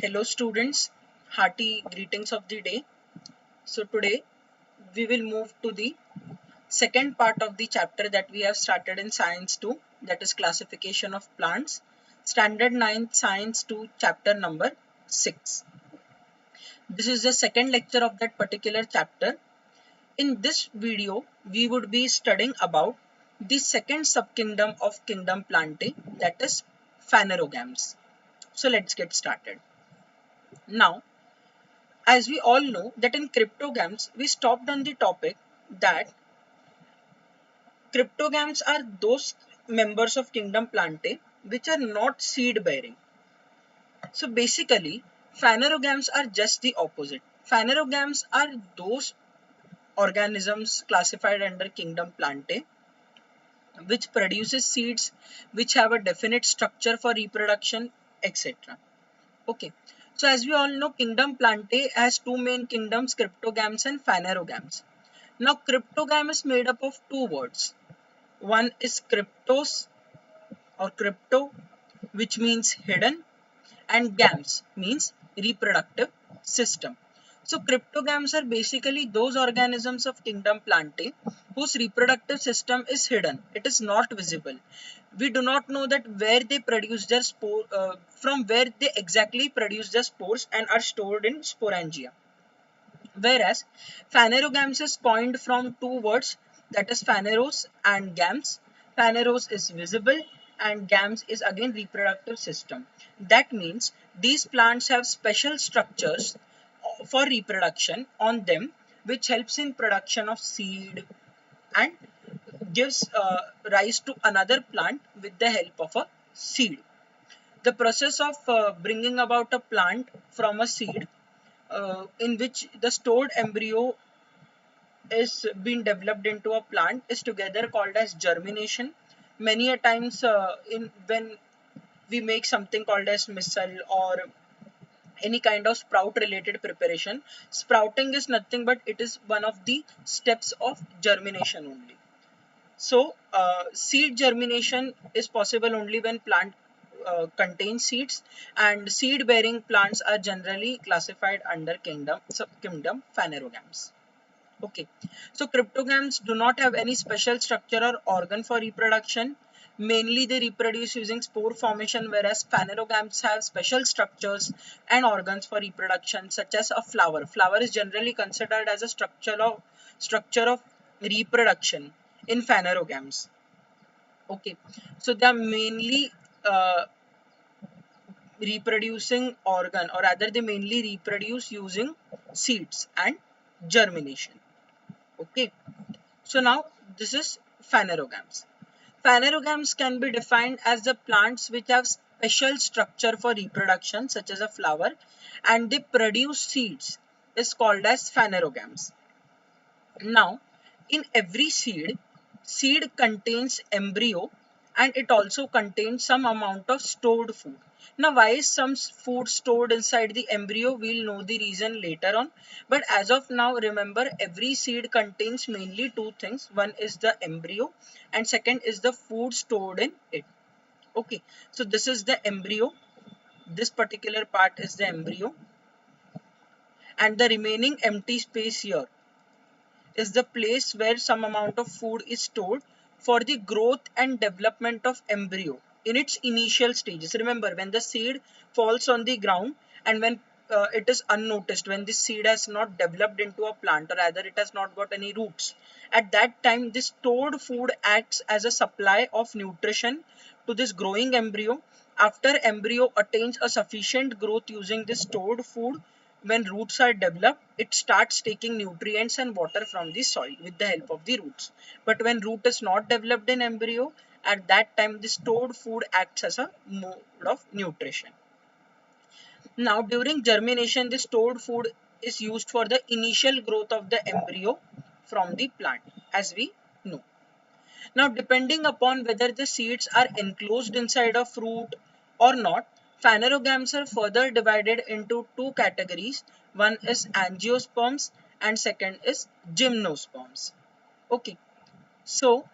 Hello students, hearty greetings of the day. So today we will move to the second part of the chapter that we have started in Science 2, that is classification of plants, Standard 9 Science 2 chapter number 6. This is the second lecture of that particular chapter. In this video, we would be studying about the second subkingdom of kingdom Plantae, that is Phanerogams. So let's get started. Now, as we all know that in cryptogams, we stopped on the topic that cryptogams are those members of kingdom Plantae which are not seed bearing. So basically, phanerogams are just the opposite. Phanerogams are those organisms classified under kingdom Plantae which produces seeds which have a definite structure for reproduction, etc. Okay. So as we all know, kingdom Plantae has two main kingdoms, cryptogams and phanerogams. Now, cryptogam is made up of two words. One is cryptos or crypto, which means hidden, and gams means reproductive system. So, cryptogams are basically those organisms of kingdom Plantae whose reproductive system is hidden. It is not visible. We do not know that where they produce their spore, from where they exactly produce their spores and are stored in sporangia. Whereas phanerogams is coined from two words, that is phaneros and gams. Phaneros is visible and gams is again reproductive system. That means these plants have special structures for reproduction on them which helps in production of seed and gives rise to another plant with the help of a seed. The process of bringing about a plant from a seed in which the stored embryo is being developed into a plant is together called as germination. Many a times in when we make something called as missile or any kind of sprout related preparation, sprouting is nothing but it is one of the steps of germination only. So seed germination is possible only when plant contains seeds, and seed bearing plants are generally classified under kingdom subkingdom phanerogams. Okay, so cryptogams do not have any special structure or organ for reproduction. Mainly they reproduce using spore formation, whereas phanerogams have special structures and organs for reproduction, such as a flower. Flower is generally considered as a structure of reproduction in phanerogams. Okay, so they are mainly uh, reproducing organ, or rather they mainly reproduce using seeds and germination. Okay, so now this is phanerogams. Phanerogams can be defined as the plants which have special structure for reproduction, such as a flower, and they produce seeds, is called as phanerogams. Now, in every seed contains embryo and it also contains some amount of stored food. Now, why is some food stored inside the embryo? We'll know the reason later on. But as of now, remember every seed contains mainly two things. One is the embryo and second is the food stored in it. Okay, so this is the embryo. This particular part is the embryo and the remaining empty space here is the place where some amount of food is stored for the growth and development of embryo in its initial stages. Remember, when the seed falls on the ground and when it is unnoticed, when this seed has not developed into a plant or rather it has not got any roots, at that time this stored food acts as a supply of nutrition to this growing embryo. After embryo attains a sufficient growth using this stored food, when roots are developed, it starts taking nutrients and water from the soil with the help of the roots. But when root is not developed in embryo, at that time the stored food acts as a mode of nutrition. Now during germination, the stored food is used for the initial growth of the embryo from the plant, as we know. Now, depending upon whether the seeds are enclosed inside a fruit or not, phanerogams are further divided into two categories. One is angiosperms and second is gymnosperms. Okay, so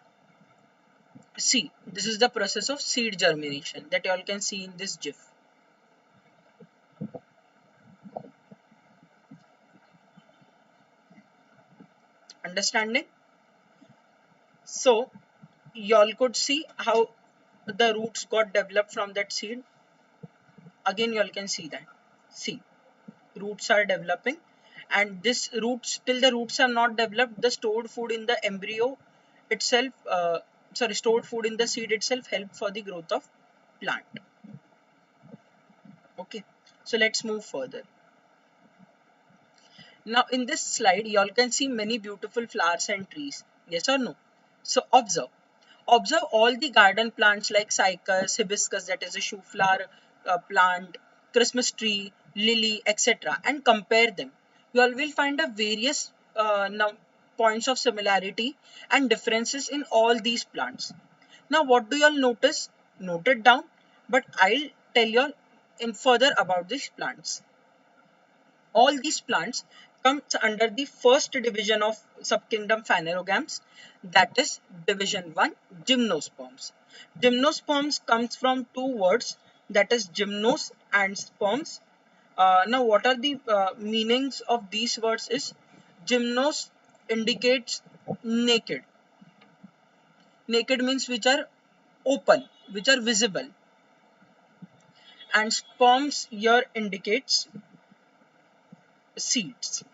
see, this is the process of seed germination that you all can see in this GIF. Understanding? So y'all could see how the roots got developed from that seed. Again y'all can see that. See, roots are developing, and this roots, till the roots are not developed, the stored food in the embryo itself, stored food in the seed itself help for the growth of plant. Okay, so let's move further. Now in this slide y'all can see many beautiful flowers and trees. Yes or no? So observe all the garden plants like cycas, hibiscus, that is a shoe flower plant, Christmas tree, lily, etc., and compare them. You all will find a various points of similarity and differences in all these plants. Now, what do you all notice? Note it down, but I'll tell you all in further about these plants. All these plants come under the first division of subkingdom Phanerogams, that is division 1, gymnosperms. Gymnosperms comes from two words, that is gymnos and sperms. Now what are the meanings of these words is gymnos indicates naked. Naked means which are open, which are visible, and sperms here indicates seeds.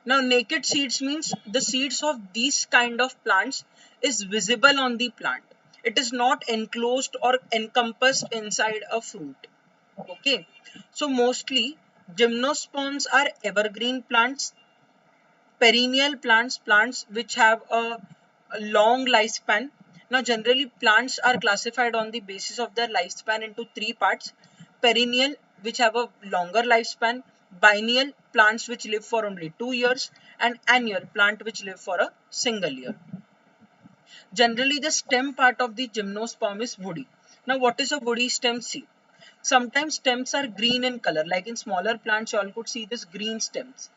Now naked seeds means the seeds of these kind of plants is visible on the plant. It is not enclosed or encompassed inside a fruit. Okay. So mostly gymnosperms are evergreen plants, perennial plants, plants which have a long lifespan. Now generally plants are classified on the basis of their lifespan into three parts: perennial, which have a longer lifespan; biennial, plants which live for only 2 years; and annual, plant which live for a single year. Generally the stem part of the gymnosperm is woody. Now what is a woody stem? See, sometimes stems are green in color, like in smaller plants you all could see this green stems.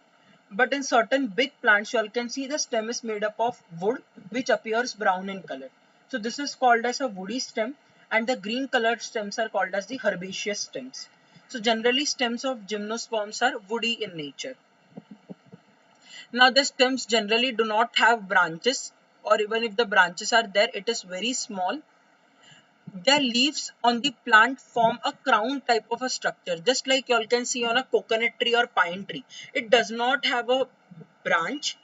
But in certain big plants, you all can see the stem is made up of wood, which appears brown in color. So this is called as a woody stem, and the green colored stems are called as the herbaceous stems. So generally stems of gymnosperms are woody in nature. Now the stems generally do not have branches, or even if the branches are there, it is very small. Their leaves on the plant form a crown type of a structure, just like you all can see on a coconut tree or pine tree. It does not have a branch.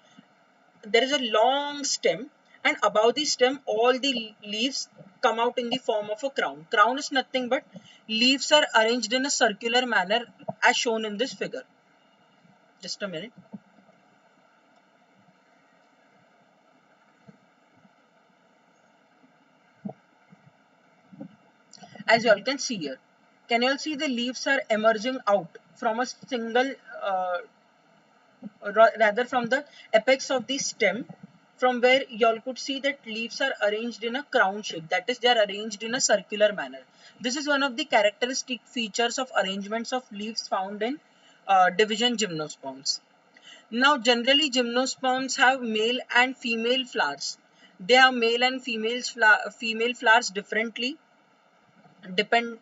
There is a long stem, and above the stem all the leaves come out in the form of a crown. Crown is nothing but leaves are arranged in a circular manner as shown in this figure. Just a minute. As you all can see here, can you all see the leaves are emerging out from a single rather from the apex of the stem, from where you all could see that leaves are arranged in a crown shape, that is they are arranged in a circular manner. This is one of the characteristic features of arrangements of leaves found in division gymnosperms. Now generally gymnosperms have male and female flowers. They have male and female flowers differently, depend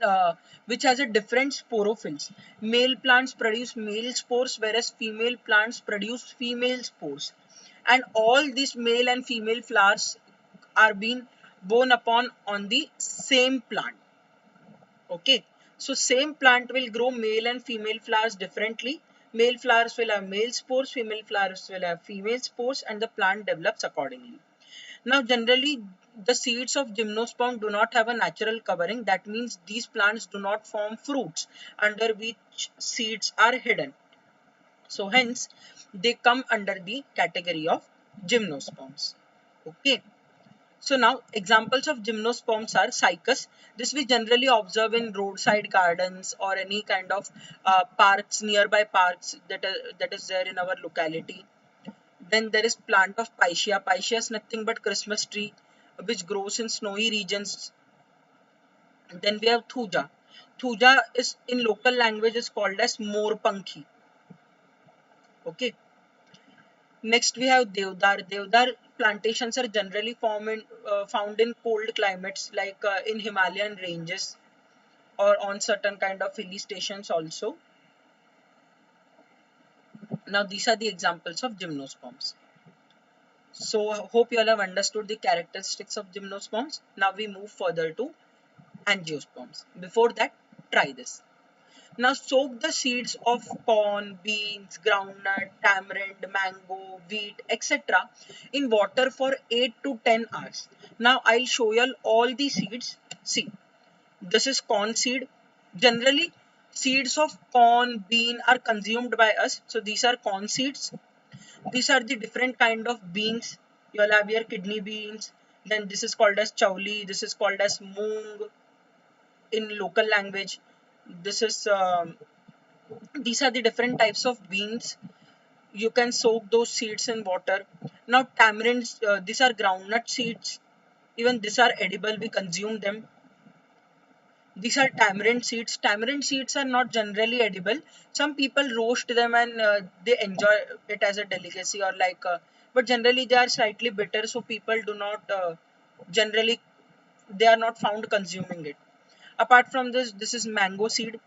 which has a different sporophylls. Male plants produce male spores, whereas female plants produce female spores. And all these male and female flowers are being borne upon on the same plant. Okay, so same plant will grow male and female flowers differently. Male flowers will have male spores, female flowers will have female spores, and the plant develops accordingly. Now, generally, the seeds of gymnosperm do not have a natural covering. That means these plants do not form fruits under which seeds are hidden. So, hence, they come under the category of gymnosperms. Okay. So now examples of gymnosperms are cycas. This we generally observe in roadside gardens or any kind of parks, nearby parks that is there in our locality. Then there is plant of Picea. Picea is nothing but Christmas tree which grows in snowy regions. Then we have Thuja. Thuja is in local language is called as Morpankhi. Okay. Next we have Devdar. Devdar plantations are generally found in cold climates like in Himalayan ranges or on certain kind of hilly stations also. Now these are the examples of gymnosperms. So I hope you all have understood the characteristics of gymnosperms. Now we move further to angiosperms. Before that, try this. Now soak the seeds of corn, beans, groundnut, tamarind, mango, wheat, etc. in water for 8 to 10 hours. Now I'll show you all the seeds. See, this is corn seed. Generally, seeds of corn, bean are consumed by us. So these are corn seeds. These are the different kind of beans. You will have your kidney beans. Then this is called as chawli. This is called as moong in local language. This is these are the different types of beans. You can soak those seeds in water. Now tamarinds, these are groundnut seeds. Even these are edible. We consume them. These are tamarind seeds. Tamarind seeds are not generally edible. Some people roast them and they enjoy it as a delicacy or like, but generally they are slightly bitter, so people do not generally they are not found consuming it. Apart from this, this is mango seed.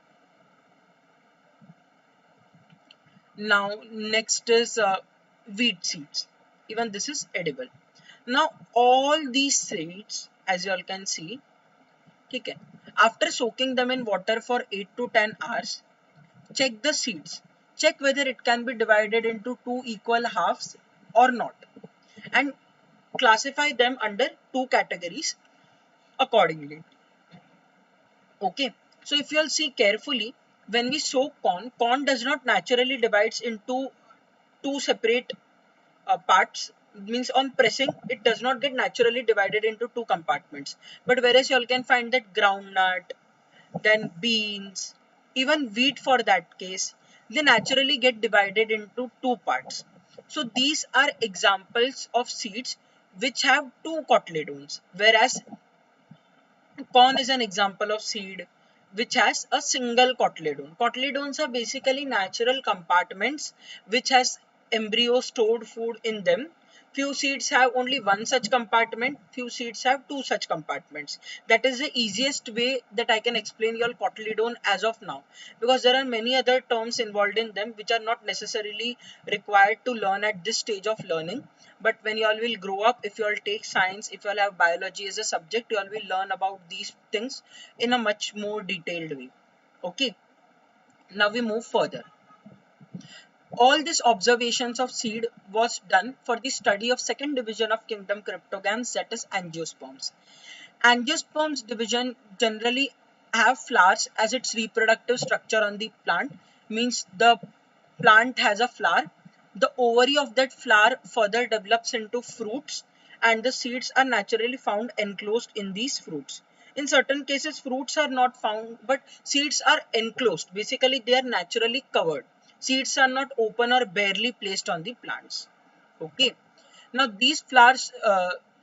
Now next is wheat seeds. Even this is edible. Now all these seeds, as you all can see, okay, after soaking them in water for 8 to 10 hours, check the seeds. Check whether it can be divided into two equal halves or not, and classify them under two categories accordingly. Okay. So if you'll see carefully, when we soak corn, corn does not naturally divides into two separate parts. Means on pressing, it does not get naturally divided into two compartments. But whereas you all can find that groundnut, then beans, even wheat for that case, they naturally get divided into two parts. So these are examples of seeds which have two cotyledons, whereas corn is an example of seed which has a single cotyledon. Cotyledons are basically natural compartments which has embryo stored food in them. Few seeds have only one such compartment, few seeds have two such compartments. That is the easiest way that I can explain your cotyledon as of now, because there are many other terms involved in them which are not necessarily required to learn at this stage of learning. But when you all will grow up, if you all take science, if you all have biology as a subject, you all will learn about these things in a much more detailed way. Okay, now we move further. All these observations of seed was done for the study of second division of kingdom cryptogams, that is angiosperms. Angiosperms division generally have flowers as its reproductive structure on the plant, means the plant has a flower. The ovary of that flower further develops into fruits, and the seeds are naturally found enclosed in these fruits. In certain cases, fruits are not found, but seeds are enclosed. Basically, they are naturally covered. Seeds are not open or barely placed on the plants. Okay. Now these flowers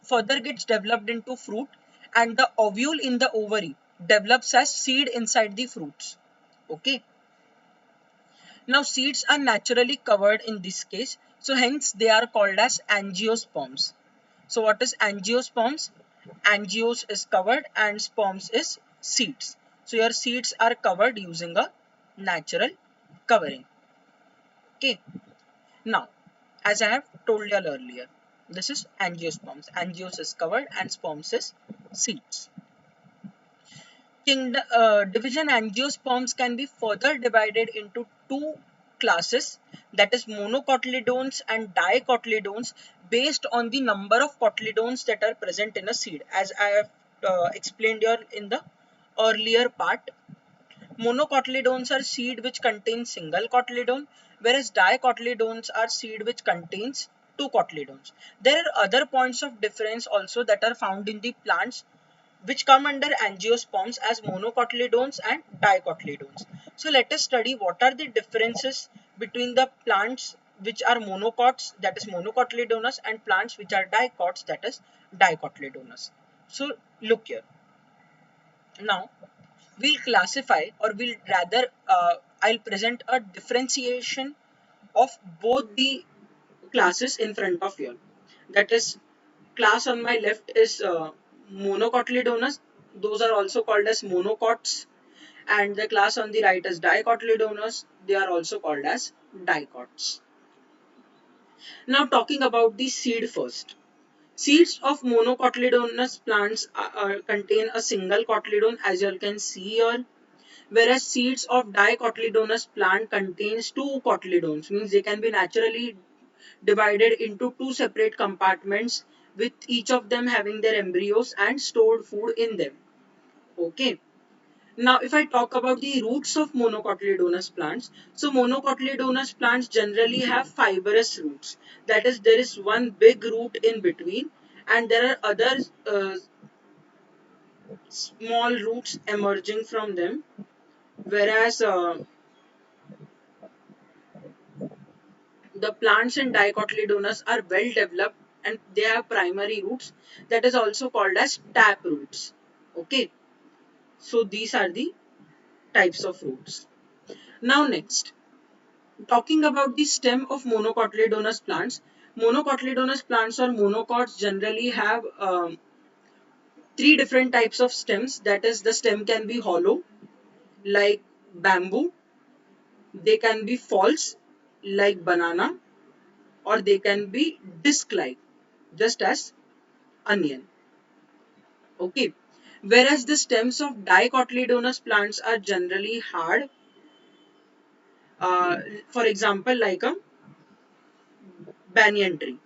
further gets developed into fruit, and the ovule in the ovary develops as seed inside the fruits. Okay. Now seeds are naturally covered in this case, so hence they are called as angiosperms. So what is angiosperms? Angios is covered and sperms is seeds. So your seeds are covered using a natural covering. Okay. Now, as I have told you earlier, this is angiosperms. Angios is covered and sperms is seeds. Division angiosperms can be further divided into two classes, that is monocotyledones and dicotyledones, based on the number of cotyledons that are present in a seed. As I have explained here in the earlier part, monocotyledones are seed which contains single cotyledon, whereas dicotyledones are seed which contains two cotyledons. There are other points of difference also that are found in the plants which come under angiosperms as monocotyledones and dicotyledones. So let us study what are the differences between the plants which are monocots, that is monocotyledonous, and plants which are dicots, that is dicotyledonous. So look here. Now we'll classify, or we'll rather I'll present a differentiation of both the classes in front of you. That is, class on my left is monocotyledonous. Those are also called as monocots. And the class on the right is dicotyledonous. They are also called as dicots. Now talking about the seed first. Seeds of monocotyledonous plants contain a single cotyledon, as you all can see here, whereas seeds of dicotyledonous plant contains two cotyledons, means they can be naturally divided into two separate compartments with each of them having their embryos and stored food in them. Okay. Now, if I talk about the roots of monocotyledonous plants, so monocotyledonous plants generally have fibrous roots. That is, there is one big root in between, and there are other small roots emerging from them. Whereas the plants in dicotyledonous are well developed and they have primary roots that is also called as tap roots. Okay, so these are the types of roots. Now next, talking about the stem of monocotyledonous plants. Monocotyledonous plants or monocots generally have three different types of stems. That is, the stem can be hollow like bamboo, they can be false like banana, or they can be disc like just as onion. Okay. Whereas the stems of dicotyledonous plants are generally hard, uh, for example, like a banyan tree.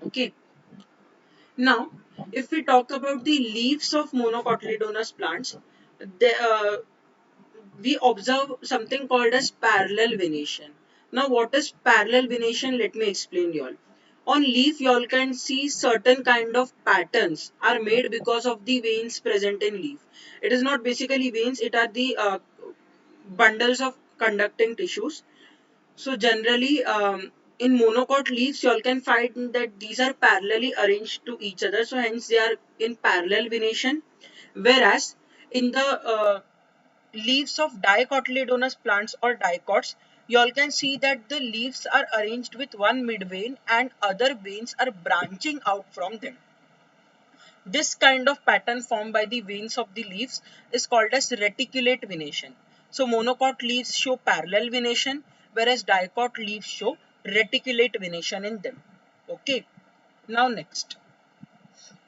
Okay. Now, if we talk about the leaves of monocotyledonous plants, they, we observe something called as parallel venation. Now, what is parallel venation? Let me explain you all. On leaf, you all can see certain kind of patterns are made because of the veins present in leaf. It is not basically veins; it are the bundles of conducting tissues. So generally, in monocot leaves, you all can find that these are parallelly arranged to each other. So hence they are in parallel venation. Whereas in the leaves of dicotyledonous plants or dicots, you all can see that the leaves are arranged with one midvein and other veins are branching out from them. This kind of pattern formed by the veins of the leaves is called as reticulate venation. So monocot leaves show parallel venation, whereas dicot leaves show reticulate venation in them. Okay. Now next,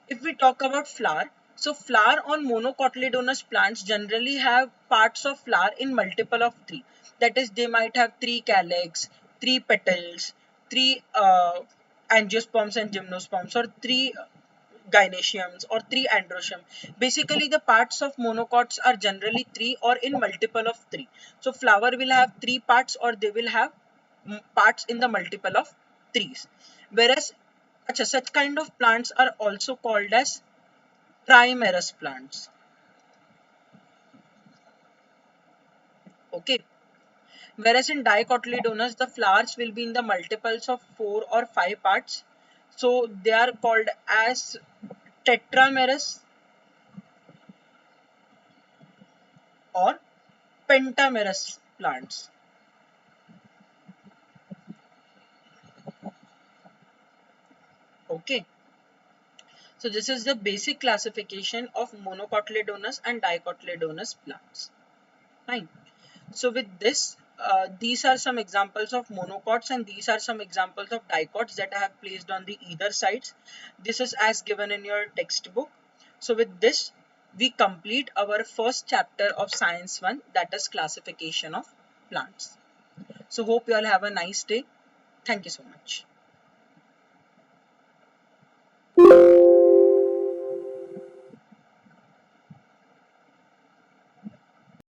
if we talk about flower, so flower on monocotyledonous plants generally have parts of flower in multiple of three. That is, they might have three calyx, three petals, three angiosperms and gymnosperms, or three gynoeciums or three androecium. Basically, the parts of monocots are generally three or in multiple of three. So flower will have three parts or they will have parts in the multiple of threes. Whereas such kind of plants are also called as trimerous plants. Okay. Whereas in dicotyledonous, the flowers will be in the multiples of four or five parts. So they are called as tetramerous or pentamerous plants. Okay. So this is the basic classification of monocotyledonous and dicotyledonous plants. Fine. So with this, these are some examples of monocots and these are some examples of dicots that I have placed on the either sides. This is as given in your textbook. So with this, we complete our first chapter of Science 1, that is classification of plants. So hope you all have a nice day. Thank you so much.